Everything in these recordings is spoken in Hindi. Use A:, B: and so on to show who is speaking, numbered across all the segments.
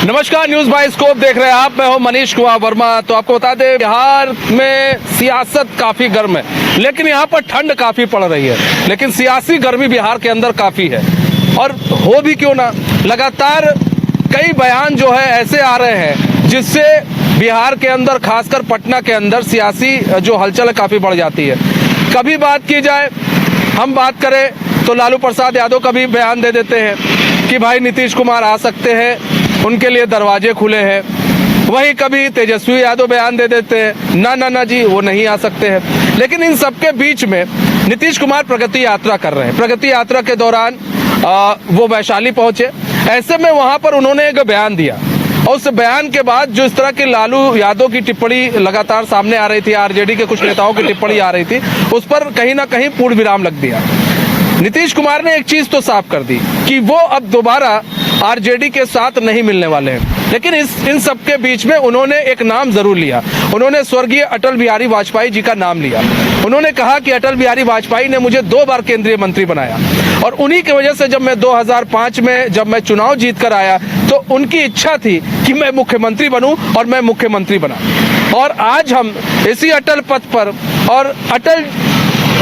A: नमस्कार, न्यूज बाय स्कोप देख रहे हैं आप। मैं हूं मनीष कुमार वर्मा। तो आपको बता दें, बिहार में सियासत काफी गर्म है, लेकिन यहां पर ठंड काफी पड़ रही है। लेकिन सियासी गर्मी बिहार के अंदर काफी है, और हो भी क्यों ना, लगातार कई बयान जो है ऐसे आ रहे हैं जिससे बिहार के अंदर, खासकर पटना के अंदर सियासी जो हलचल है काफी बढ़ जाती है। कभी बात की जाए, हम बात करें तो लालू प्रसाद यादव कभी बयान दे देते हैं कि भाई नीतीश कुमार आ सकते हैं, उनके लिए दरवाजे खुले हैं। वहीं कभी तेजस्वी यादव बयान दे देते हैं, ना जी वो नहीं आ सकते हैं। लेकिन इन सबके बीच में नीतीश कुमार प्रगति यात्रा कर रहे हैं। प्रगति यात्रा के दौरान वो वैशाली पहुंचे। ऐसे में वहां पर उन्होंने एक बयान दिया, और उस बयान के बाद जो इस तरह की लालू यादव की टिप्पणी लगातार सामने आ रही थी, आरजेडी के कुछ नेताओं की टिप्पणी आ रही थी, उस पर कहीं ना कहीं पूर्ण विराम लग दिया। नीतीश कुमार ने एक चीज तो साफ कर दी कि वो अब दोबारा आरजेडी के साथ नहीं मिलने वाले हैं। लेकिन इन सब के बीच में उन्होंने एक नाम जरूर लिया। उन्होंने स्वर्गीय अटल बिहारी वाजपेयी जी का नाम लिया। उन्होंने कहा कि अटल बिहारी वाजपेयी ने मुझे 2 बार केंद्रीय मंत्री बनाया, और उन्हीं की वजह से जब मैं 2005 में जब मैं चुनाव जीत कर आया तो उनकी इच्छा थी कि मैं मुख्यमंत्री बनूं, और मैं मुख्यमंत्री बना। और आज हम इसी अटल पथ पर, और अटल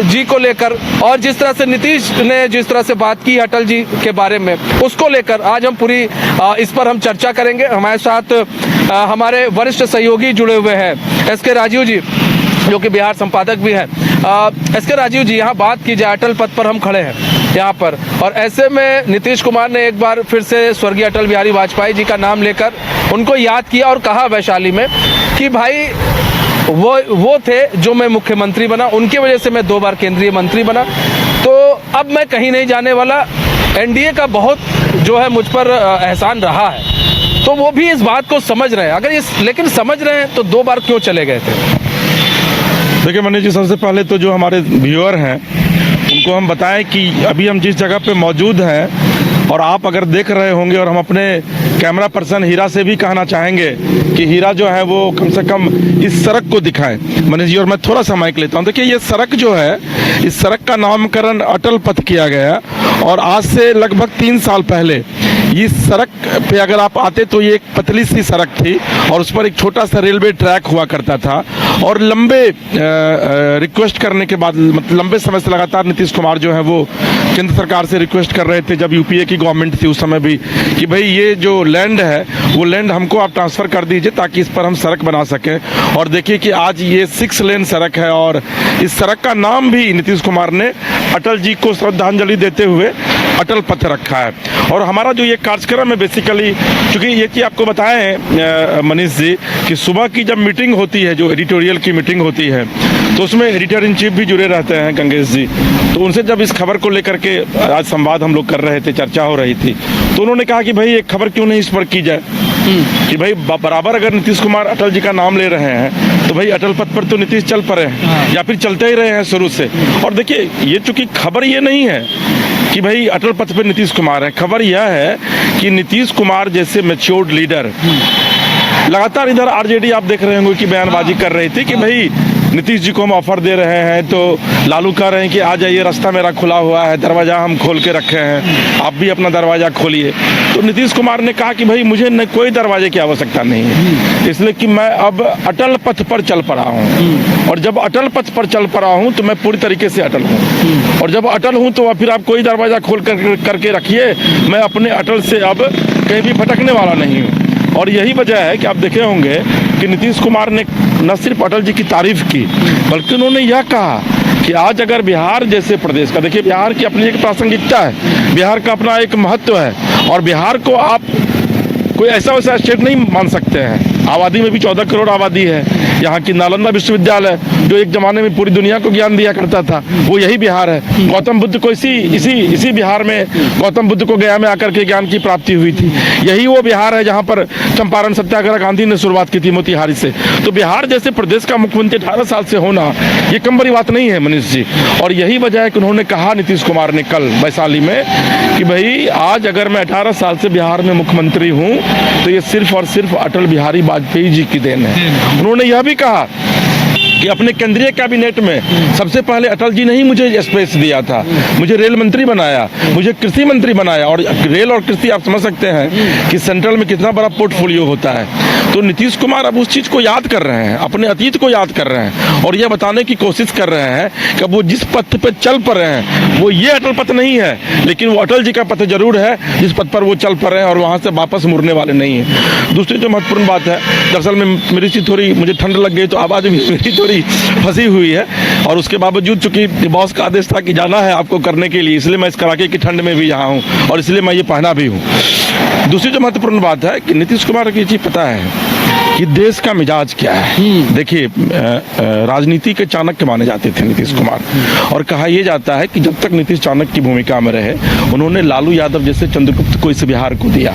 A: जी को लेकर, और जिस तरह से नीतीश ने जिस तरह से बात की अटल जी के बारे में, उसको लेकर आज हम पूरी इस पर हम चर्चा करेंगे। हमारे साथ हमारे वरिष्ठ सहयोगी जुड़े हुए हैं, एसके राजीव जी, जो कि बिहार संपादक भी हैं। एसके राजीव जी, यहाँ बात की जाए, अटल पथ पर हम खड़े हैं यहाँ पर, और ऐसे में नीतीश कुमार ने एक बार फिर से स्वर्गीय अटल बिहारी वाजपेयी जी का नाम लेकर उनको याद किया और कहा वैशाली में कि भाई वो थे जो मैं मुख्यमंत्री बना, उनकी वजह से मैं 2 बार केंद्रीय मंत्री बना, तो अब मैं कहीं नहीं जाने वाला। एनडीए का बहुत जो है मुझ पर एहसान रहा है। तो वो भी इस बात को समझ रहे हैं। लेकिन समझ रहे हैं तो 2 बार क्यों चले गए थे?
B: देखिए मनीष जी, सबसे पहले तो जो हमारे व्यूअर हैं उनको हम बताएं कि अभी हम जिस जगह पे मौजूद हैं, और आप अगर देख रहे होंगे, और हम अपने कैमरा पर्सन हीरा से भी कहना चाहेंगे कि हीरा जो है वो कम से कम इस सड़क को दिखाएं। मनीष जी, और मैं थोड़ा सा माइक लेता हूं। देखिए ये सड़क जो है, इस सड़क का नामकरण अटल पथ किया गया, और आज से लगभग 3 साल पहले इस सड़क पे अगर आप आते तो ये एक पतली सी सड़क थी, और उस पर एक छोटा सा रेलवे ट्रैक हुआ करता था। और लंबे रिक्वेस्ट करने के बाद, मतलब लंबे समय से लगातार नीतीश कुमार जो है वो केंद्र सरकार से रिक्वेस्ट कर रहे थे, जब यूपीए की गवर्नमेंट थी उस समय भी, कि भाई ये जो लैंड है वो लैंड हमको आप ट्रांसफ़र कर दीजिए ताकि इस पर हम सड़क बना सकें। और देखिए कि आज ये 6 लेन सड़क है, और इस सड़क का नाम भी नीतीश कुमार ने अटल जी को श्रद्धांजलि देते हुए अटल पथ रखा है। और हमारा जो ये कार्यक्रम है बेसिकली, क्योंकि ये कि आपको बताएं मनीष जी कि सुबह की जब मीटिंग होती है, जो एडिटोरियल की मीटिंग होती है, तो उसमें एडिटर इन चीफ भी जुड़े रहते हैं गंगेश जी। तो उनसे जब इस खबर को लेकर के आज संवाद हम लोग कर रहे थे, चर्चा हो रही थी, तो उन्होंने कहा कि भाई एक खबर क्यों नहीं इस पर की जाए कि भाई बराबर अगर नीतीश कुमार अटल जी का नाम ले रहे हैं तो भाई अटल पथ पर तो नीतीश चल पड़े हैं, या फिर चलते ही रहे हैं शुरू से। और देखिए ये चूंकि खबर ये नहीं है कि भाई अटल पथ पर नीतीश कुमार है, खबर यह है कि नीतीश कुमार जैसे मैच्योर्ड लीडर लगातार इधर आरजेडी आप देख रहे होंगे कि बयानबाजी कर रही थी कि भाई नीतीश जी को हम ऑफर दे रहे हैं, तो लालू कह रहे हैं कि आ जाइए, रास्ता मेरा खुला हुआ है, दरवाज़ा हम खोल के रखे हैं, आप भी अपना दरवाज़ा खोलिए। तो नीतीश कुमार ने कहा कि भाई मुझे न कोई दरवाजे की आवश्यकता नहीं है, इसलिए कि मैं अब अटल पथ पर चल पड़ा हूँ, और जब अटल पथ पर चल पड़ा हूँ तो मैं पूरी तरीके से अटल हूँ, और जब अटल हूँ तो फिर आप कोई दरवाज़ा खोल करके रखिए, मैं अपने अटल से अब कहीं भी भटकने वाला नहीं हूँ। और यही वजह है कि आप देखे होंगे कि नीतीश कुमार ने न सिर्फ अटल जी की तारीफ की, बल्कि उन्होंने यह कहा कि आज अगर बिहार जैसे प्रदेश का, देखिए बिहार की अपनी एक प्रासंगिकता है, बिहार का अपना एक महत्व है, और बिहार को आप कोई ऐसा वैसा स्टेट नहीं मान सकते हैं। आबादी में भी 14 करोड़ आबादी है। यहाँ की नालंदा विश्वविद्यालय जो एक ज़माने में पूरी दुनिया को ज्ञान दिया करता था, वो यही बिहार है। गौतम बुद्ध को इसी बिहार में गौतम बुद्ध को गया में आकर के ज्ञान की प्राप्ति हुई थी। यही वो बिहार है जहाँ पर चंपारण सत्याग्रह गांधी ने शुरुआत की थी मोतिहारी से। तो बिहार जैसे प्रदेश का मुख्यमंत्री 18 साल से होना ये कम बड़ी बात नहीं है मनीष जी। और यही वजह है कि उन्होंने कहा, नीतीश कुमार ने कल वैशाली में, कि भाई आज अगर मैं 18 साल से बिहार में मुख्यमंत्री हूँ तो ये सिर्फ और सिर्फ अटल बिहारी वाजपेयी जी की देन है। उन्होंने यह भी कहा कि अपने केंद्रीय कैबिनेट में सबसे पहले अटल जी ने ही मुझे स्पेस दिया था, मुझे रेल मंत्री बनाया, मुझे कृषि मंत्री बनाया। और रेल और कृषि आप समझ सकते हैं कि सेंट्रल में कितना बड़ा पोर्टफोलियो होता है। तो नीतीश कुमार अब उस चीज़ को याद कर रहे हैं, अपने अतीत को याद कर रहे हैं और यह बताने की कोशिश कर रहे हैं कि वो जिस पथ पे चल पड़ रहे हैं वो ये अटल पथ नहीं है, लेकिन वो अटल जी का पथ जरूर है जिस पथ पर वो चल पड़ रहे हैं और वहाँ से वापस मुड़ने वाले नहीं हैं। दूसरी जो महत्वपूर्ण बात है, दरअसल में मेरी सी थोड़ी मुझे ठंड लग गई तो आवाज़ भी मेरी थोड़ी फंसी हुई है और उसके बावजूद चूंकि बॉस का आदेश था कि जाना है आपको करने के लिए, इसलिए मैं इस कड़ाके की ठंड में भी यहाँ हूँ और इसलिए मैं ये पहना भी हूँ। दूसरी जो महत्वपूर्ण बात है कि नीतीश कुमार की चीज़ पता है कि देश का मिजाज क्या है। देखिए, राजनीति के चाणक्य माने जाते थे नीतीश कुमार और कहा यह जाता है कि जब तक नीतीश चाणक्य की भूमिका में रहे उन्होंने लालू यादव जैसे चंद्रगुप्त को इस बिहार को दिया,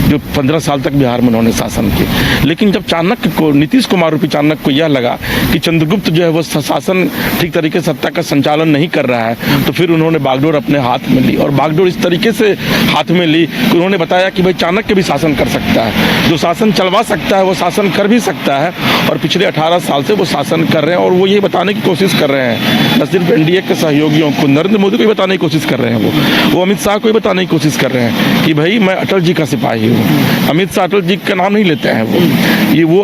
B: जो 15 साल तक बिहार में उन्होंने शासन किया। लेकिन जब चाणक्य को, नीतीश कुमार रूपी चाणक्य को यह लगा कि चंद्रगुप्त जो है वो शासन ठीक तरीके से सत्ता का संचालन नहीं कर रहा है, तो फिर उन्होंने बागडोर अपने हाथ में ली और बागडोर इस तरीके से हाथ में ली कि उन्होंने बताया कि भाई चाणक्य भी शासन कर सकता है, जो शासन चलवा सकता है वो शासन कर भी सकता है। और पिछले 18 साल से वो शासन कर रहे हैं और वो ये बताने की कोशिश कर रहे हैं, न सिर्फ एनडीए के सहयोगियों को, नरेंद्र मोदी को भी बताने की कोशिश कर रहे हैं, वो अमित शाह को भी बताने की कोशिश कर रहे हैं कि भाई मैं अटल जी का सिपाही हूँ। अमित शाह अटल जी का नाम नहीं लेते हैं, वो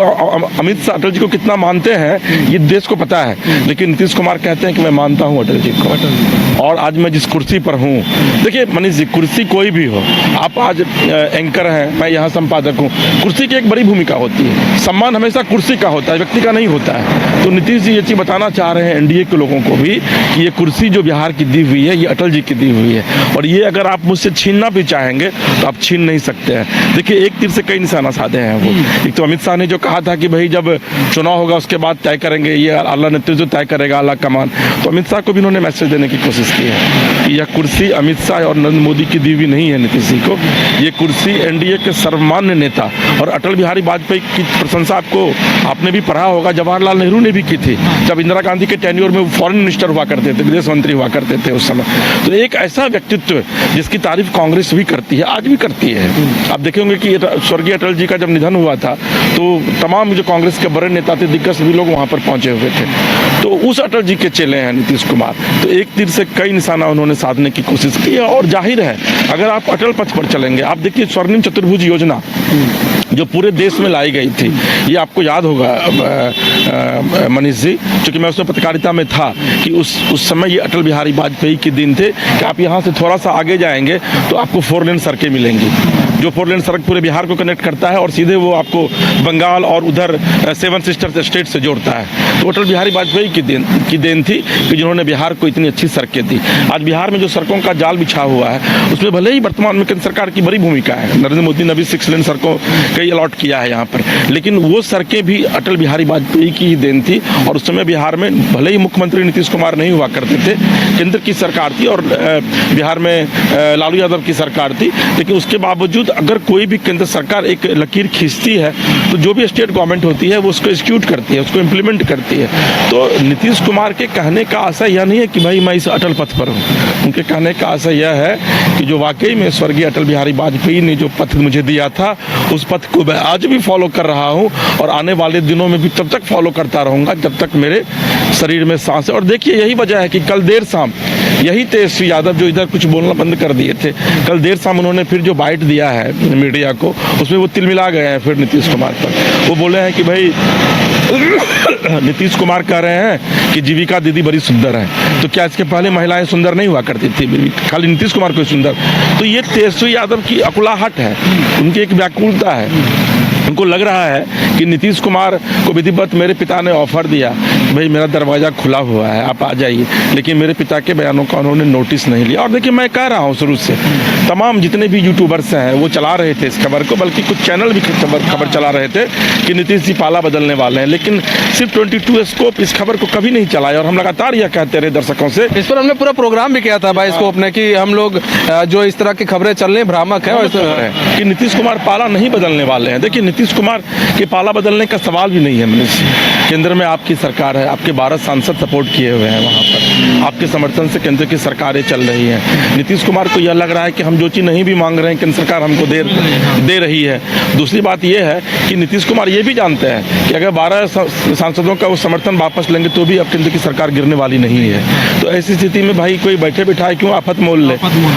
B: अमित शाह अटल जी को कितना मानते हैं ये देश को पता है, लेकिन नीतीश कुमार कहते हैं कि मैं मानता हूँ अटल जी को और आज मैं जिस कुर्सी पर हूँ। देखिए मनीष जी, कुर्सी कोई भी हो, आप आज एंकर हैं, मैं यहाँ संपादक हूँ, कुर्सी की एक बड़ी भूमिका होती है, सम्मान हमेशा कुर्सी का होता है, व्यक्ति का नहीं होता है। तो नीतीश जी ये चीज़ बताना चाह रहे हैं एनडीए के लोगों को भी कि ये कुर्सी जो बिहार की दी हुई है ये अटल जी की दी हुई है और ये अगर आप मुझसे छीनना भी चाहेंगे तो आप छीन नहीं सकते हैं। देखिए, एक तीर से कई निशाना साधे हैं वो। एक तो अमित शाह ने जो कहा था कि भाई जब चुनाव होगा उसके बाद तय करेंगे, ये आला नेतृत्व तय करेगा, आला कमान। तो अमित शाह को भी उन्होंने मैसेज देने की कोशिश की है कि यह कुर्सी अमित शाह और नरेंद्र मोदी की दी हुई नहीं है नीतीश जी को, ये कुर्सी एनडीए के सर्वमान्य नेता और अटल बिहारी वाजपेयी की प्रशंसा आपने भी पढ़ा होगा, जवाहरलाल नेहरू ने भी की थी जब इंदिरा गांधी के टेन्योर में वो फॉरेन मिनिस्टर हुआ करते थे, विदेश मंत्री हुआ करते थे उस समय। तो एक ऐसा व्यक्तित्व जिसकी तारीफ कांग्रेस भी करती है, आज भी करती है। आप देखेंगे कि स्वर्गीय अटल जी का जब निधन हुआ था तो तमाम जो कांग्रेस के बड़े नेता थे, दिग्गज सभी लोग वहाँ पर पहुंचे हुए थे। तो उस अटल जी के चेले हैं नीतीश कुमार। तो एक तीर से कई निशाना उन्होंने साधने की कोशिश की है और जाहिर है अगर आप अटल पथ पर चलेंगे, आप देखिए स्वर्णिम चतुर्भुज योजना जो पूरे देश में लाई गई थी, ये आपको याद होगा मनीष जी, क्योंकि मैं उसमें पत्रकारिता में था कि उस समय ये अटल बिहारी वाजपेयी के दिन थे कि आप यहाँ से थोड़ा सा आगे जाएंगे तो आपको 4 लेन सड़कें मिलेंगी, जो 4 लेन सड़क पूरे बिहार को कनेक्ट करता है और सीधे वो आपको बंगाल और उधर 7 सिस्टर स्टेट से जोड़ता है। तो अटल बिहारी वाजपेयी की देन थी कि जिन्होंने बिहार को इतनी अच्छी सड़कें दी। आज बिहार में जो सड़कों का जाल बिछा हुआ है उसमें भले ही वर्तमान में केंद्र सरकार की बड़ी भूमिका है, नरेंद्र मोदी ने भी 6 लेन सड़कों कई अलॉट किया है यहाँ पर, लेकिन वो सड़कें भी अटल बिहारी वाजपेयी की ही देन थी। और उस समय बिहार में भले ही मुख्यमंत्री नीतीश कुमार नहीं हुआ करते थे, केंद्र की सरकार थी और बिहार में लालू यादव की सरकार थी, लेकिन उसके बावजूद अगर कोई भी केंद्र सरकार एक लकीर खींचती है तो जो भी स्टेट गवर्नमेंट होती है वो उसको एग्जीक्यूट करती है, उसको इम्प्लीमेंट करती है। तो नीतीश कुमार के कहने का आशय यह नहीं है कि भाई मैं इस अटल पथ पर हूँ, उनके कहने का आशय यह है कि जो वाकई में स्वर्गीय अटल बिहारी वाजपेयी ने जो पथ मुझे दिया था उस पथ को मैं आज भी फॉलो कर रहा हूँ और आने वाले दिनों में भी तब तक फॉलो करता रहूँगा जब तक मेरे शरीर में सांस है। और देखिए यही वजह है कि कल देर शाम यही तेजस्वी यादव जो इधर कुछ बोलना बंद कर दिए थे, कल देर शाम उन्होंने फिर जो बाइट दिया है मीडिया को उसमें वो तिलमिला गए हैं फिर नीतीश कुमार पर। वो बोले हैं कि भाई नीतीश कुमार कह रहे हैं कि जीविका दीदी बड़ी सुंदर है, तो क्या इसके पहले महिलाएं सुंदर नहीं हुआ करती थी, खाली नीतीश कुमार को सुंदर? तो ये तेजस्वी यादव की अकुलाहट है, उनकी एक व्याकुलता है। उनको लग रहा है कि नीतीश कुमार को विधिवत मेरे पिता ने ऑफर दिया, भाई मेरा दरवाज़ा खुला हुआ है आप आ जाइए, लेकिन मेरे पिता के बयानों का उन्होंने नोटिस नहीं लिया। और देखिए मैं कह रहा हूँ शुरू से तमाम जितने भी यूट्यूबर्स हैं वो चला रहे थे इस खबर को, बल्कि कुछ चैनल भी खबर चला रहे थे कि नीतीश जी पाला बदलने वाले हैं, लेकिन सिर्फ 22 स्कोप इस खबर को कभी नहीं चलाया और हम लगातार यह कहते रहे दर्शकों से।
A: इस पर हमने पूरा प्रोग्राम भी किया था भाई स्कोप ने कि हम लोग जो इस तरह की खबरें चल रही भ्रामक है और
B: कि नीतीश कुमार पाला नहीं बदलने वाले हैं। देखिए नीतीश कुमार के पाला बदलने का सवाल भी नहीं है मनीष, केंद्र में आपकी सरकार है, आपके 12 सांसद सपोर्ट किए हुए हैं वहाँ पर, आपके समर्थन से केंद्र की सरकारें चल रही हैं। नीतीश कुमार को यह लग रहा है कि हम जो चीज़ नहीं भी मांग रहे हैं केंद्र सरकार हमको दे रही है। दूसरी बात यह है कि नीतीश कुमार ये भी जानते हैं कि अगर 12 सांसदों का वो समर्थन वापस लेंगे तो भी अब केंद्र की सरकार गिरने वाली नहीं है। तो ऐसी स्थिति में भाई कोई बैठे बिठाए क्यों आफत मोल ले।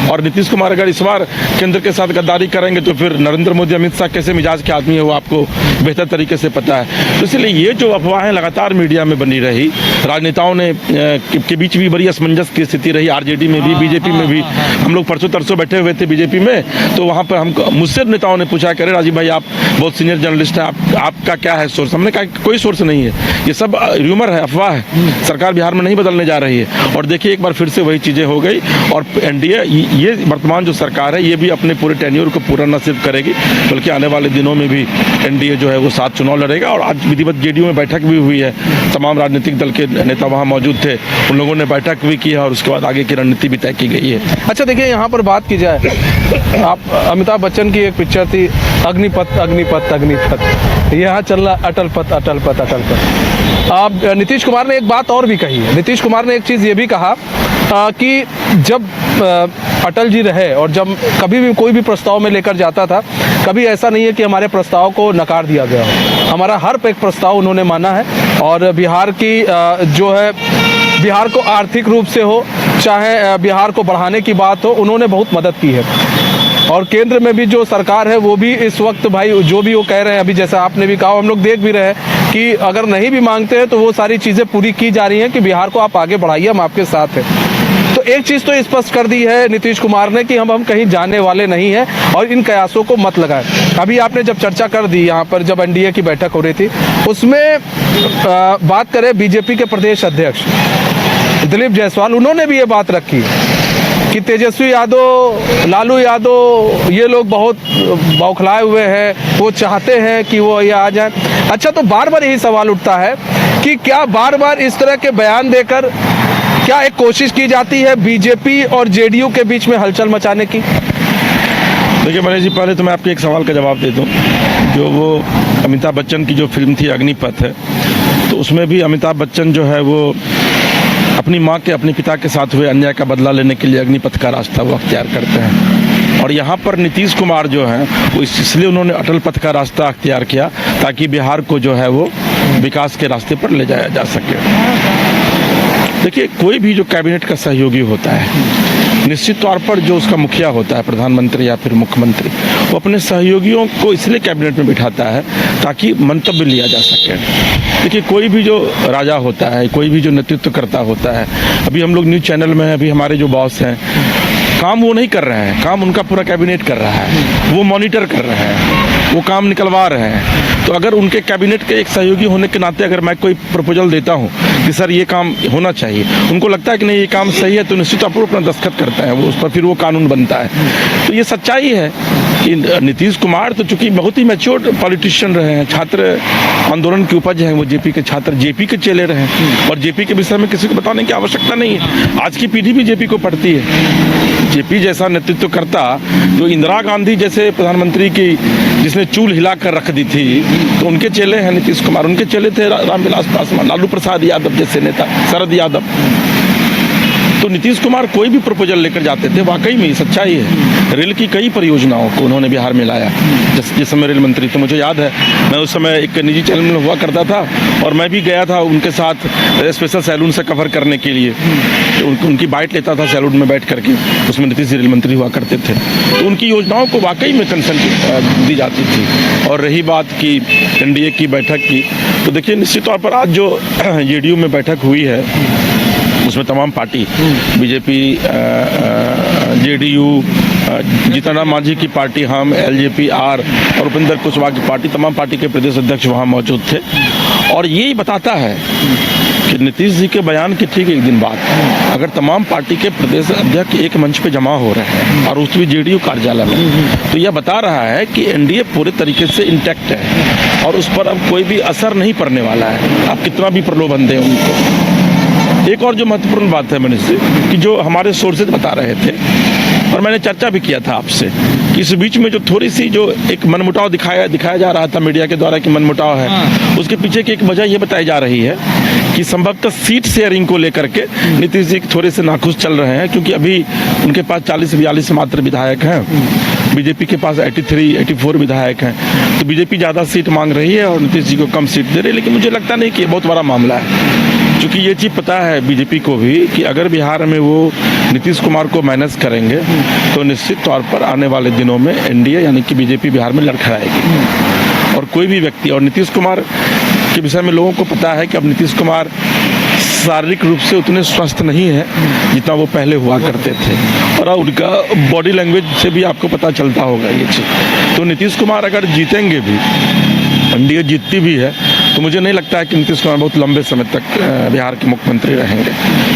B: और नीतीश कुमार अगर इस बार केंद्र के साथ गद्दारी करेंगे तो फिर नरेंद्र मोदी, अमित शाह कैसे मिजाज के आदमी है वो आपको बेहतर तरीके से पता है। तो इसलिए ये जो अफवाहें लगातार मीडिया में बनी रही, राजनेताओं ने के बीच भी बड़ी असमंजस की स्थिति रही, आरजेडी में भी, बीजेपी में भी। हम लोग परसों तरसों बैठे हुए थे बीजेपी में, तो वहाँ पर हमको मुझसे नेताओं ने पूछा, करे राजीव भाई आप बहुत सीनियर जर्नलिस्ट हैं, आपका क्या है सोर्स। हमने कहा कोई सोर्स नहीं है, ये सब र्यूमर है, अफवाह है। सरकार बिहार में नहीं बदलने जा रही है। और देखिए एक बार फिर से वही चीज़ें हो गई। और एनडीए ये वर्तमान जो सरकार है ये भी अपने पूरे टेन्योर को पूरा न सिर्फ करेगी बल्कि आने वाले दिनों में भी एनडीए जो है वो 7 चुनाव लड़ेगा। और आज विधिवत जेडीयू में बैठक भी हुई है, तमाम राजनीतिक दल के नेता वहाँ मौजूद थे, उन लोगों ने बैठक भी की है और उसके बाद आगे की रणनीति भी तय की गई है।
A: अच्छा देखिए, यहाँ पर बात की जाए, आप अमिताभ बच्चन की एक पिक्चर थी अग्निपथ अग्निपथ अग्निपथ, यहाँ चल रहा अटल पथ अटल पथ अटल पथ। अब नीतीश कुमार ने एक बात और भी कही है। नीतीश कुमार ने एक चीज़ ये भी कहा कि जब अटल जी रहे और जब कभी भी कोई भी प्रस्ताव में लेकर जाता था, कभी ऐसा नहीं है कि हमारे प्रस्ताव को नकार दिया गया हो। हमारा हर एक प्रस्ताव उन्होंने माना है। और बिहार की जो है, बिहार को आर्थिक रूप से हो चाहे बिहार को बढ़ाने की बात हो, उन्होंने बहुत मदद की है। और केंद्र में भी जो सरकार है वो भी इस वक्त भाई जो भी वो कह रहे हैं, अभी जैसा आपने भी कहा, हम लोग देख भी रहे हैं कि अगर नहीं भी मांगते हैं तो वो सारी चीज़ें पूरी की जा रही हैं कि बिहार को आप आगे बढ़ाइए, हम आपके साथ हैं। तो एक चीज़ तो स्पष्ट कर दी है नीतीश कुमार ने कि हम कहीं जाने वाले नहीं हैं और इन कयासों को मत लगाएं। अभी आपने जब चर्चा कर दी यहाँ पर, जब एनडीए की बैठक हो रही थी, उसमें बात करें बीजेपी के प्रदेश अध्यक्ष दिलीप जायसवाल, उन्होंने भी ये बात रखी कि तेजस्वी यादव, लालू यादव, ये लोग बहुत बौखलाए हुए हैं, वो चाहते हैं कि वो ये आ जाए। अच्छा, तो बार बार यही सवाल उठता है कि क्या बार बार इस तरह के बयान देकर क्या एक कोशिश की जाती है बीजेपी और जेडीयू के बीच में हलचल मचाने की?
B: देखिए मनीष जी, पहले तो मैं आपके एक सवाल का जवाब दे दूं। जो वो अमिताभ बच्चन की जो फिल्म थी अग्निपथ है, तो उसमें भी अमिताभ बच्चन जो है वो अपनी माँ के, अपने पिता के साथ हुए अन्याय का बदला लेने के लिए अग्निपथ का रास्ता वो अख्तियार करते हैं। और यहाँ पर नीतीश कुमार जो है वो इसलिए उन्होंने अटल पथ का रास्ता अख्तियार किया ताकि बिहार को जो है वो विकास के रास्ते पर ले जाया जा सके। देखिए, कोई भी जो कैबिनेट का सहयोगी होता है, निश्चित तौर पर जो उसका मुखिया होता है, प्रधानमंत्री या फिर मुख्यमंत्री, वो अपने सहयोगियों को इसलिए कैबिनेट में बिठाता है ताकि मंतव्य लिया जा सके। देखिए, कोई भी जो राजा होता है, कोई भी जो नेतृत्व करता होता है, अभी हम लोग न्यूज़ चैनल में हैं, अभी हमारे जो बॉस हैं, काम वो नहीं कर रहे हैं, काम उनका पूरा कैबिनेट कर रहा है, वो मॉनिटर कर रहे हैं, वो काम निकलवा रहे हैं। तो अगर उनके कैबिनेट के एक सहयोगी होने के नाते अगर मैं कोई प्रपोजल देता हूं कि सर ये काम होना चाहिए, उनको लगता है कि नहीं ये काम सही है, तो निश्चित तौर पर अपना दस्तखत करते हैं वो, उस पर फिर वो कानून बनता है। तो ये सच्चाई है कि नीतीश कुमार तो चूंकि बहुत ही मैच्योर पॉलिटिशियन रहे हैं, छात्र आंदोलन की उपज हैं, वो जेपी के छात्र, जेपी के चेले रहे हैं, और जेपी के विषय में किसी को बताने की आवश्यकता नहीं है। आज की पीढ़ी भी जेपी को पढ़ती है। जेपी जैसा नेतृत्व करता, जो इंदिरा गांधी जैसे प्रधानमंत्री की जिसने चूल हिला कर रख दी थी, तो उनके चेले हैं नीतीश कुमार। उनके चेले थे रामविलास पासवान, लालू प्रसाद यादव जैसे नेता, शरद यादव। तो नीतीश कुमार कोई भी प्रपोजल लेकर जाते थे, वाकई में सच्चाई है। रेल की कई परियोजनाओं को उन्होंने बिहार में लाया। जिस समय रेल मंत्री थे, मुझे याद है, मैं उस समय एक निजी चैनल में हुआ करता था और मैं भी गया था उनके साथ स्पेशल सैलून से कवर करने के लिए। उनकी बाइट लेता था सैलून में बैठ करके, उसमें नीतीश रेल मंत्री हुआ करते थे। तो उनकी योजनाओं को वाकई में कंसर्न दी जाती थी। और रही बात की एनडीए की बैठक की, तो देखिए निश्चित तौर पर आज जो जेडीयू में बैठक हुई है उसमें तमाम party, BJP, JDU, Jitan Ram Manjhi की पार्टी, हम, एलजेपी, आर और उपेंद्र कुशवाहा की पार्टी, तमाम पार्टी के प्रदेश अध्यक्ष वहाँ मौजूद थे। और यही बताता है कि नीतीश जी के बयान के ठीक एक दिन बाद अगर तमाम पार्टी के प्रदेश अध्यक्ष एक मंच पे जमा हो रहे हैं और उसमें जेडीयू कार्यालय में, तो यह बता रहा है कि एनडीए पूरे तरीके से इंटैक्ट है और उस पर अब कोई भी असर नहीं पड़ने वाला है, आप कितना भी प्रलोभन दें उनको। एक और जो महत्वपूर्ण बात है मनीष जी, कि जो हमारे सोर्सेज बता रहे थे, और मैंने चर्चा भी किया था आपसे कि इस बीच में जो थोड़ी सी जो एक मनमुटाव दिखाया जा रहा था मीडिया के द्वारा कि मनमुटाव है, उसके पीछे की एक वजह ये बताई जा रही है कि संभवतः सीट शेयरिंग को लेकर के नीतीश जी थोड़े से नाखुश चल रहे हैं, क्योंकि अभी उनके पास 40-42 मात्र विधायक हैं, बीजेपी के पास 83-84 विधायक हैं, तो बीजेपी ज़्यादा सीट मांग रही है और नीतीश जी को कम सीट दे रही है। लेकिन मुझे लगता नहीं कि ये बहुत बड़ा मामला है, क्योंकि ये चीज़ पता है बीजेपी को भी कि अगर बिहार में वो नीतीश कुमार को मैनेज करेंगे तो निश्चित तौर पर आने वाले दिनों में एनडीए यानी कि बीजेपी बिहार में लड़खड़ाएगी। और कोई भी व्यक्ति, और नीतीश कुमार के विषय में लोगों को पता है कि अब नीतीश कुमार शारीरिक रूप से उतने स्वस्थ नहीं है जितना वो पहले हुआ करते थे, और उनका बॉडी लैंग्वेज से भी आपको पता चलता होगा ये चीज़। तो नीतीश कुमार अगर जीतेंगे भी, एनडीए जीतती भी है, तो मुझे नहीं लगता है कि नीतीश कुमार बहुत लंबे समय तक बिहार के मुख्यमंत्री रहेंगे,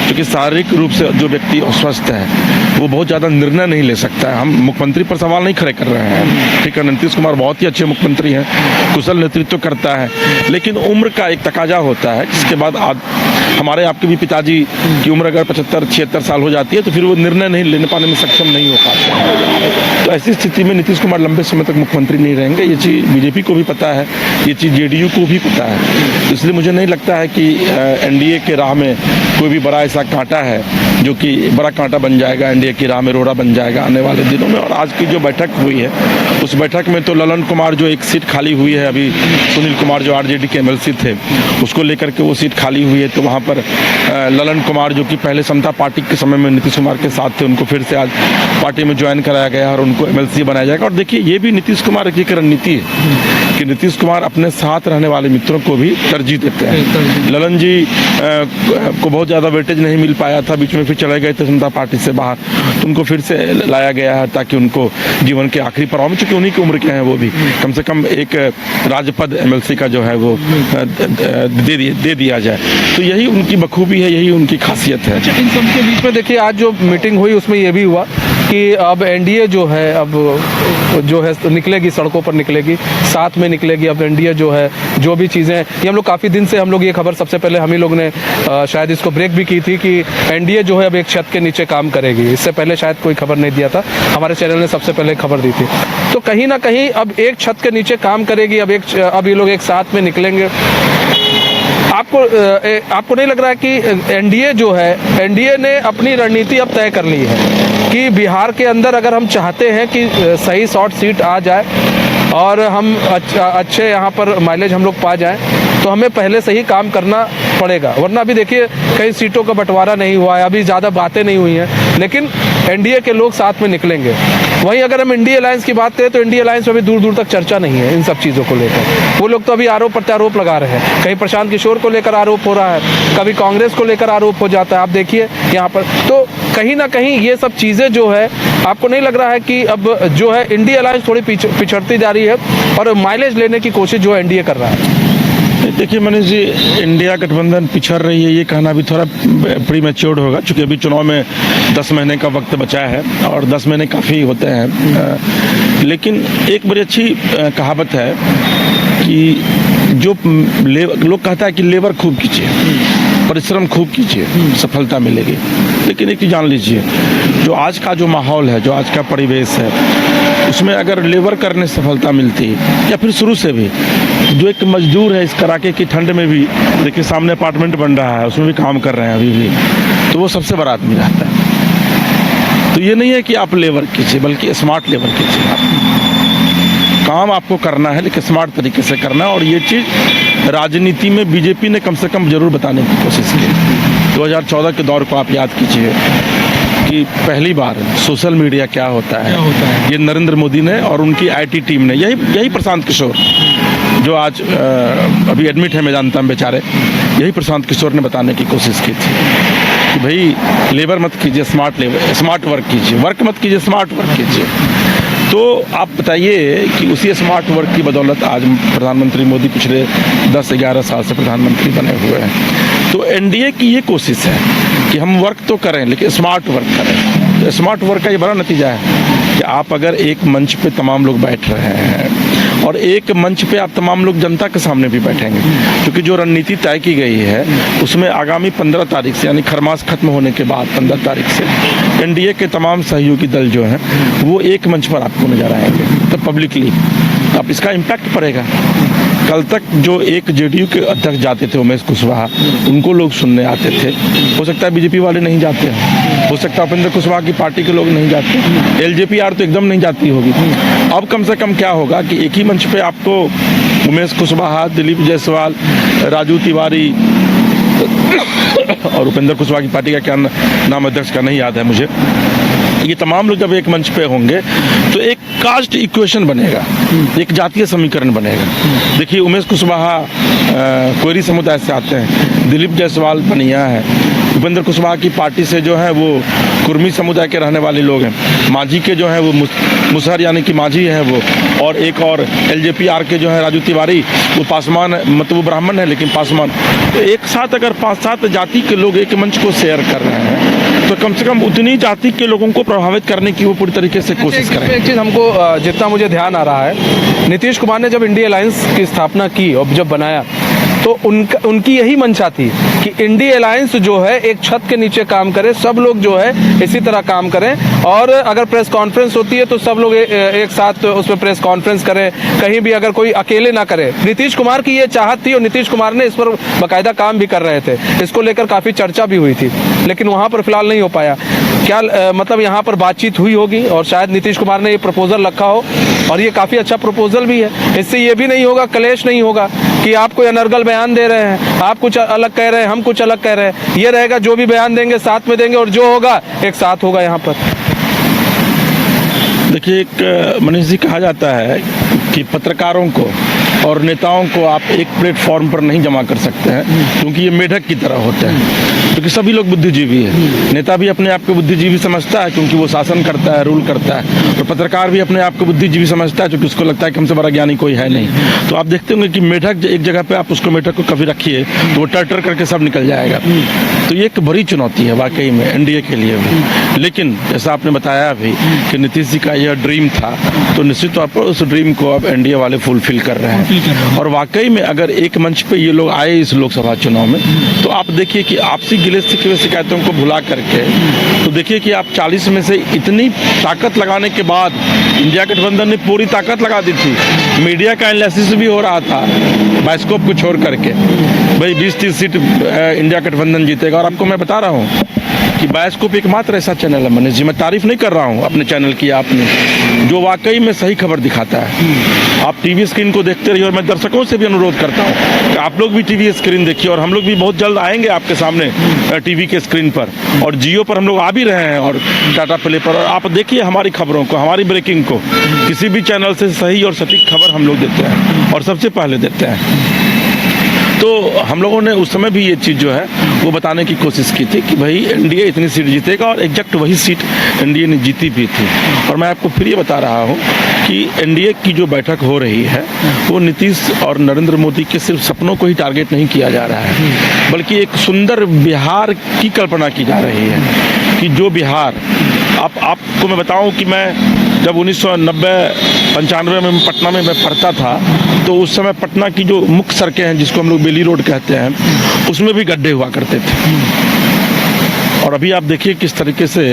B: क्योंकि शारीरिक रूप से जो व्यक्ति अस्वस्थ है वो बहुत ज़्यादा निर्णय नहीं ले सकता है। हम मुख्यमंत्री पर सवाल नहीं खड़े कर रहे हैं, ठीक है, नीतीश कुमार बहुत ही अच्छे मुख्यमंत्री हैं, कुशल नेतृत्व करता है, लेकिन उम्र का एक तकाजा होता है, जिसके बाद हमारे आपके भी पिताजी की उम्र अगर 75-76 साल हो जाती है तो फिर वो निर्णय नहीं लेने पाने में सक्षम नहीं हो पाते। तो ऐसी स्थिति में नीतीश कुमार लंबे समय तक मुख्यमंत्री नहीं रहेंगे। ये चीज़ बीजेपी को भी पता है, ये चीज़ जेडीयू को भी पता है, इसलिए मुझे नहीं लगता है कि एनडीए के राह में कोई भी बड़ा ऐसा कांटा है जो कि बड़ा कांटा बन जाएगा, एनडीए की राह में रोड़ा बन जाएगा आने वाले दिनों में। और आज की जो बैठक हुई है उस बैठक में तो ललन कुमार जो एक सीट खाली हुई है, अभी सुनील कुमार जो आरजेडी के एमएलसी थे उसको लेकर के वो सीट खाली हुई है, तो वहाँ पर ललन कुमार जो कि पहले समता पार्टी के समय में नीतीश कुमार के साथ थे, उनको फिर से आज पार्टी में ज्वाइन कराया गया और उनको एमएलसी बनाया जाएगा। और देखिए ये भी नीतीश कुमार की एक रणनीति है कि नीतीश कुमार अपने साथ रहने वाले मित्रों को भी तरजीह देते हैं। ललन जी को बहुत ज़्यादा वेटेज नहीं मिल पाया था, बीच में फिर चले गए थे समता पार्टी से बाहर, तो उनको फिर से लाया गया है ताकि उनको जीवन के आखिरी पड़ाव में, चूँकि उन्हीं की उम्र के हैं वो भी, कम से कम एक राजपद एमएलसी का जो है वो दे दिया जाए। तो यही उनकी बखूबी है, यही उनकी खासियत है।
A: इन सब के बीच में देखिए आज जो मीटिंग हुई उसमें ये भी हुआ कि अब एनडीए जो है अब जो है निकलेगी, सड़कों पर निकलेगी, साथ में निकलेगी। अब एनडीए जो है जो भी चीज़ें, ये हम लोग काफ़ी दिन से हम लोग ये खबर सबसे पहले हम ही लोग ने शायद इसको ब्रेक भी की थी कि एनडीए जो है अब एक छत के नीचे काम करेगी। इससे पहले शायद कोई खबर नहीं दिया था, हमारे चैनल ने सबसे पहले खबर दी थी। तो कहीं ना कहीं अब एक छत के नीचे काम करेगी, अब ये लोग एक साथ में निकलेंगे। आपको नहीं लग रहा है कि एनडीए जो है, एनडीए ने अपनी रणनीति अब तय कर ली है कि बिहार के अंदर अगर हम चाहते हैं कि सही शॉर्ट सीट आ जाए और हम अच्छे यहाँ पर माइलेज हम लोग पा जाएं, तो हमें पहले से ही काम करना पड़ेगा, वरना अभी देखिए कई सीटों का बंटवारा नहीं हुआ है, अभी ज़्यादा बातें नहीं हुई हैं, लेकिन एनडीए के लोग साथ में निकलेंगे। वहीं अगर हम इंडिया अलायंस की बात करें तो इंडिया अलायंस में अभी दूर दूर तक चर्चा नहीं है इन सब चीज़ों को लेकर। वो लोग तो अभी आरोप प्रत्यारोप लगा रहे हैं, कहीं प्रशांत किशोर को लेकर आरोप हो रहा है, कभी कांग्रेस को लेकर आरोप हो जाता है। आप देखिए यहाँ पर तो कहीं ना कहीं ये सब चीज़ें जो है, आपको नहीं लग रहा है कि अब जो है इंडिया अलायंस थोड़ी पिछड़ती जा रही है और माइलेज लेने की कोशिश जो एनडीए कर रहा है?
B: देखिए मनीष जी, इंडिया गठबंधन पिछड़ रही है ये कहना भी थोड़ा प्री मैच्योर्ड होगा, क्योंकि अभी चुनाव में 10 महीने का वक्त बचा है और 10 महीने काफ़ी होते हैं। लेकिन एक बड़ी अच्छी कहावत है कि जो लोग कहता है कि लेबर खूब कीजिए, परिश्रम खूब कीजिए, सफलता मिलेगी। लेकिन एक चीज़ जान लीजिए, जो आज का जो माहौल है, जो आज का परिवेश है, उसमें अगर लेबर करने से सफलता मिलती है, या फिर शुरू से भी जो एक मजदूर है इस कड़ाके की ठंड में भी, देखिए सामने अपार्टमेंट बन रहा है उसमें भी काम कर रहे हैं अभी भी, तो वो सबसे बड़ा आदमी रहता है। तो ये नहीं है कि आप लेबर कीजिए, बल्कि स्मार्ट लेबर कीजिए। काम आपको करना है लेकिन स्मार्ट तरीके से करना है। और ये चीज़ राजनीति में बीजेपी ने कम से कम जरूर बताने की कोशिश की। 2014 के दौर को आप याद कीजिए कि पहली बार सोशल मीडिया क्या होता है, ये नरेंद्र मोदी ने और उनकी आईटी टीम ने, यही प्रशांत किशोर जो आज अभी एडमिट है, मैं जानता हूँ बेचारे, यही प्रशांत किशोर ने बताने की कोशिश की थी कि भाई लेबर मत कीजिए, स्मार्ट वर्क कीजिए, वर्क मत कीजिए, स्मार्ट वर्क कीजिए। तो आप बताइए कि उसी स्मार्ट वर्क की बदौलत आज प्रधानमंत्री मोदी पिछले 10-11 साल से प्रधानमंत्री बने हुए हैं। तो एनडीए की ये कोशिश है कि हम वर्क तो करें लेकिन स्मार्ट वर्क करें। तो स्मार्ट वर्क का ये बड़ा नतीजा है कि आप अगर एक मंच पे तमाम लोग बैठ रहे हैं और एक मंच पे आप तमाम लोग जनता के सामने भी बैठेंगे, क्योंकि जो रणनीति तय की गई है उसमें आगामी 15 तारीख से, यानी खरमास खत्म होने के बाद 15 तारीख से एनडीए के तमाम सहयोगी दल जो हैं वो एक मंच पर आपको नजर आएंगे, तो पब्लिकली अब इसका इम्पैक्ट पड़ेगा। कल तक जो एक जेडीयू के अध्यक्ष जाते थे उमेश कुशवाहा, उनको लोग सुनने आते थे, हो सकता है बीजेपी वाले नहीं जाते हैं, हो सकता है उपेंद्र कुशवाहा की पार्टी के लोग नहीं जाते, एलजेपीआर तो एकदम नहीं जाती होगी। अब कम से कम क्या होगा कि एक ही मंच पे आपको उमेश कुशवाहा, दिलीप जायसवाल, राजू तिवारी और उपेंद्र कुशवाहा की पार्टी का क्या नाम अध्यक्ष का नहीं याद है मुझे, ये तमाम लोग जब एक मंच पे होंगे तो एक कास्ट इक्वेशन बनेगा, एक जातीय समीकरण बनेगा। देखिए उमेश कुशवाहा कोयरी समुदाय से आते हैं, दिलीप जायसवाल बनिया है, उपेंद्र कुशवाहा की पार्टी से जो है वो कुर्मी समुदाय के रहने वाले लोग हैं, मांझी के जो हैं वो मुसहर यानी कि मांझी हैं वो, और एक और एलजेपीआर के जो है राजू तिवारी, वो पासवान, मतलब वो ब्राह्मण है लेकिन पासवान। तो एक साथ अगर 5-7 जाति के लोग एक मंच को शेयर कर रहे हैं तो कम से कम उतनी जाति के लोगों को प्रभावित करने की वो पूरी तरीके से कोशिश करें।
A: एक चीज़ हमको जितना मुझे ध्यान आ रहा है, नीतीश कुमार ने जब इंडिया अलायंस की स्थापना की और जब बनाया तो उनकी यही मंशा थी कि इंडिया अलायंस जो है एक छत के नीचे काम करे, सब लोग जो है इसी तरह काम करें, और अगर प्रेस कॉन्फ्रेंस होती है तो सब लोग एक साथ उसमें प्रेस कॉन्फ्रेंस करें, कहीं भी अगर कोई अकेले ना करे। नीतीश कुमार की ये चाहत थी और नीतीश कुमार ने इस पर बाकायदा काम भी कर रहे थे, इसको लेकर काफ़ी चर्चा भी हुई थी, लेकिन वहाँ पर फिलहाल नहीं हो पाया। क्या मतलब यहाँ पर बातचीत हुई होगी और शायद नीतीश कुमार ने ये प्रपोजल रखा हो, और ये काफ़ी अच्छा प्रपोजल भी है। इससे ये भी नहीं होगा, क्लेश नहीं होगा कि आप कोई अनर्गल बयान दे रहे हैं, आप कुछ अलग कह रहे हैं, हम कुछ अलग कह रहे हैं। ये रहेगा जो भी बयान देंगे साथ में देंगे और जो होगा एक साथ होगा यहाँ पर।
B: देखिए एक मनीष जी कहा जाता है कि पत्रकारों को और नेताओं को आप एक प्लेटफॉर्म पर नहीं जमा कर सकते हैं, क्योंकि ये मेढक की तरह होते हैं, क्योंकि सभी लोग बुद्धिजीवी हैं। नेता भी अपने आप को बुद्धिजीवी समझता है क्योंकि वो शासन करता है, रूल करता है, और पत्रकार भी अपने आप को बुद्धिजीवी समझता है क्योंकि उसको लगता है कि हमसे बड़ा ज्ञानी कोई है नहीं। तो आप देखते होंगे कि मेढक एक जगह पे आप उसको मेढक को कभी रखिए तो वो टर करके सब निकल जाएगा। तो ये एक बड़ी चुनौती है वाकई में एनडीए के लिए भी। लेकिन जैसा आपने बताया भी कि नीतीश जी का यह ड्रीम था, तो निश्चित तौर पर उस ड्रीम को अब एनडीए वाले फुलफिल कर रहे हैं। और वाकई में अगर एक मंच पे ये लोग आए इस लोकसभा चुनाव में, तो आप देखिए कि आपसी गिले शिकवे शिकायतों को भुला करके, तो देखिए कि आप 40 में से इतनी ताकत लगाने के बाद इंडिया गठबंधन ने पूरी ताकत लगा दी थी। मीडिया का एनालिसिस भी हो रहा था बायोस्कोप को छोड़ करके, भाई 20-30 सीट इंडिया गठबंधन जीतेगा। और आपको मैं बता रहा हूँ कि बायोस्कोप एकमात्र ऐसा चैनल है मनीष जी, मैं तारीफ नहीं कर रहा हूँ अपने चैनल की आपने, जो वाकई में सही खबर दिखाता है। आप टीवी स्क्रीन को देखते रहिए, और मैं दर्शकों से भी अनुरोध करता हूँ कि आप लोग भी टीवी स्क्रीन देखिए, और हम लोग भी बहुत जल्द आएंगे आपके सामने टीवी के स्क्रीन पर, और जियो पर हम लोग आ भी रहे हैं, और टाटा प्ले पर। और आप देखिए हमारी खबरों को, हमारी ब्रेकिंग को, किसी भी चैनल से सही और सटीक खबर हम लोग देते हैं और सबसे पहले देते हैं। तो हम लोगों ने उस समय भी ये चीज़ जो है वो बताने की कोशिश की थी कि भाई एनडीए इतनी सीट जीतेगा, और एग्जैक्ट वही सीट एनडीए ने जीती भी थी। और मैं आपको फिर ये बता रहा हूँ कि एनडीए की जो बैठक हो रही है वो नीतीश और नरेंद्र मोदी के सिर्फ सपनों को ही टारगेट नहीं किया जा रहा है, बल्कि एक सुंदर बिहार की कल्पना की जा रही है कि जो बिहार आपको मैं बताऊं कि मैं जब 1990-95 में पटना में मैं पढ़ता था, तो उस समय पटना की जो मुख्य सड़कें हैं जिसको हम लोग बेली रोड कहते हैं, उसमें भी गड्ढे हुआ करते थे। और अभी आप देखिए किस तरीके से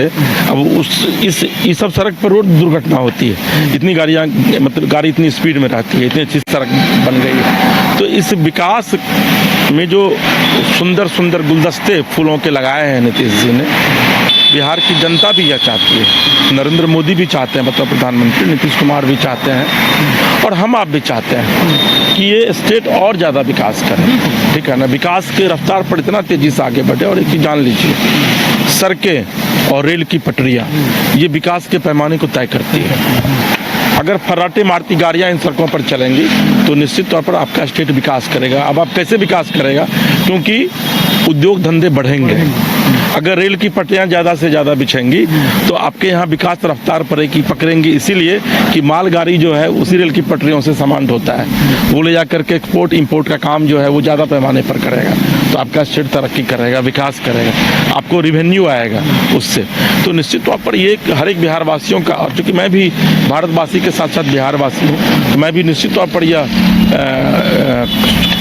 B: अब इस सब सड़क पर रोड दुर्घटना होती है, इतनी गाड़ियाँ, मतलब गाड़ी इतनी स्पीड में रहती है, इतनी अच्छी सड़क बन गई है। तो इस विकास में जो सुंदर सुंदर गुलदस्ते फूलों के लगाए हैं नीतीश जी ने, बिहार की जनता भी यह चाहती है, नरेंद्र मोदी भी चाहते हैं, मतलब प्रधानमंत्री नीतीश कुमार भी चाहते हैं, और हम आप भी चाहते हैं कि ये स्टेट और ज़्यादा विकास करे, ठीक है ना। विकास के रफ्तार पर इतना तेज़ी से आगे बढ़े। और एक चीज़ जान लीजिए, सड़कें और रेल की पटरियाँ ये विकास के पैमाने को तय करती है। अगर फर्राटे मारती गाड़ियाँ इन सड़कों पर चलेंगी तो निश्चित तौर पर आपका स्टेट विकास करेगा। अब आप कैसे विकास करेगा, क्योंकि उद्योग धंधे बढ़ेंगे, अगर रेल की पटरियां ज़्यादा से ज़्यादा बिछेंगी तो आपके यहाँ विकास रफ्तार पकड़ेंगी, इसीलिए कि मालगाड़ी जो है उसी रेल की पटरियों से सामान ढोता है, वो ले जा करके एक्सपोर्ट इंपोर्ट का काम जो है वो ज़्यादा पैमाने पर करेगा, तो आपका स्टेट तरक्की करेगा, विकास करेगा, आपको रिवेन्यू आएगा उससे। तो निश्चित तौर पर ये हर एक बिहार वासियों का, और चूँकि मैं भी भारतवासी के साथ साथ बिहार वासी हूँ, तो मैं भी निश्चित तौर पर यह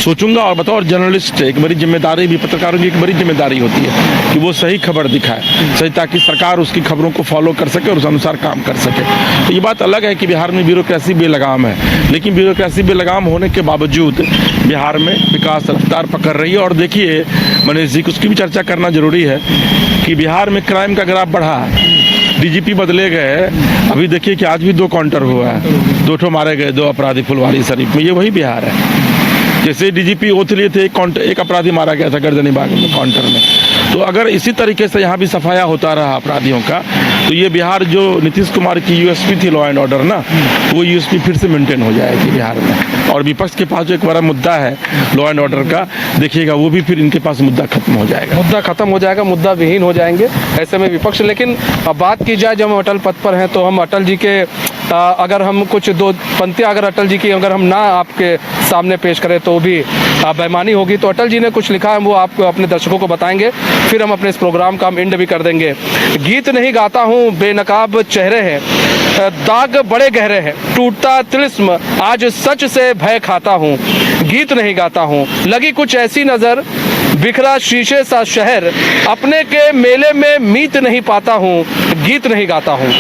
B: सोचूंगा और बतौर जर्नलिस्ट एक बड़ी जिम्मेदारी भी, पत्रकारों की एक बड़ी जिम्मेदारी होती है कि वो सही खबर दिखाए, सही, ताकि सरकार उसकी खबरों को फॉलो कर सके और उस अनुसार काम कर सके। तो ये बात अलग है कि बिहार में ब्यूरोक्रेसी बेलगाम है, लेकिन ब्यूरोक्रेसी बेलगाम होने के बावजूद बिहार में विकास रफ्तार पकड़ रही है। और देखिए मनीष जी, उसकी भी चर्चा करना जरूरी है कि बिहार में क्राइम का ग्राफ बढ़ा, डीजीपी बदले गए, अभी देखिए कि आज भी 2 काउंटर हुआ है, 2 ठो मारे गए, 2 अपराधी फुलवारी शरीफ में, ये वही बिहार है। जैसे डीजीपी ओथ लिए थे, एक अपराधी मारा गया था गर्दनी बाग में काउंटर में। तो अगर इसी तरीके से यहाँ भी सफाया होता रहा अपराधियों का, तो ये बिहार जो नीतीश कुमार की यूएसपी थी लॉ एंड ऑर्डर ना, वो यूएसपी फिर से मेंटेन हो जाएगी बिहार में। और विपक्ष के पास जो एक बड़ा मुद्दा है लॉ एंड ऑर्डर का, देखिएगा वो भी फिर इनके पास मुद्दा खत्म हो जाएगा,
A: मुद्दा विहीन हो जाएंगे ऐसे में विपक्ष। लेकिन अब बात की जाए, जब हम अटल पद पर हैं, तो हम अटल जी के अगर हम कुछ 2 पंक्तियां अगर अटल जी की अगर हम ना आपके सामने पेश करें तो भी बेईमानी होगी। तो अटल जी ने कुछ लिखा है, वो आपको अपने दर्शकों को बताएंगे, फिर हम अपने इस प्रोग्राम का हम एंड भी कर देंगे। गीत नहीं गाता हूँ, बेनकाब चेहरे हैं, दाग बड़े गहरे हैं, टूटता तिलिस्म आज सच से भय खाता हूँ। गीत नहीं गाता हूँ, लगी कुछ ऐसी नजर, बिखरा शीशे सा शहर, अपने के मेले में मीत नहीं पाता हूँ। गीत नहीं गाता हूँ,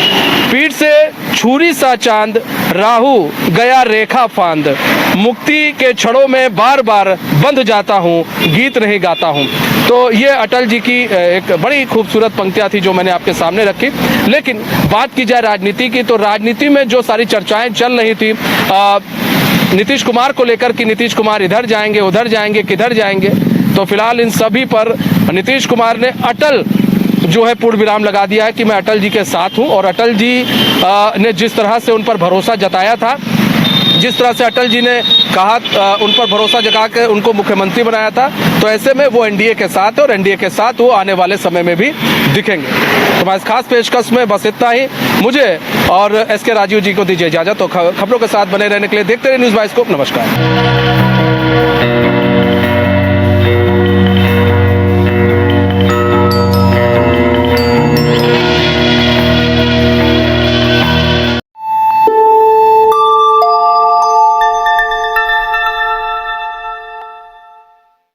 A: पीठ से छुरी सा चांद, राहु गया रेखा फांद, मुक्ति के छड़ों में बार बार बंध जाता हूँ। गीत नहीं गाता हूँ। तो ये अटल जी की एक बड़ी खूबसूरत पंक्तियाँ थी जो मैंने आपके सामने रखी। लेकिन बात की जाए राजनीति की, तो राजनीति में जो सारी चर्चाएं चल रही थी नीतीश कुमार को लेकर कि नीतीश कुमार इधर जाएंगे, उधर जाएंगे, किधर जाएंगे, तो फिलहाल इन सभी पर नीतीश कुमार ने अटल जो है पूर्ण विराम लगा दिया है कि मैं अटल जी के साथ हूं। और अटल जी ने जिस तरह से उन पर भरोसा जताया था, जिस तरह से अटल जी ने कहा उन पर भरोसा जगा के उनको मुख्यमंत्री बनाया था, तो ऐसे में वो एनडीए के साथ है और एनडीए के साथ वो आने वाले समय में भी दिखेंगे। तो हमारे इस खास पेशकश में बस इतना ही। मुझे और एसके राजीव जी को दीजिए इजाजत। तो खबरों के साथ बने रहने के लिए देखते रहिए न्यूज़ बाइस्कोप। नमस्कार।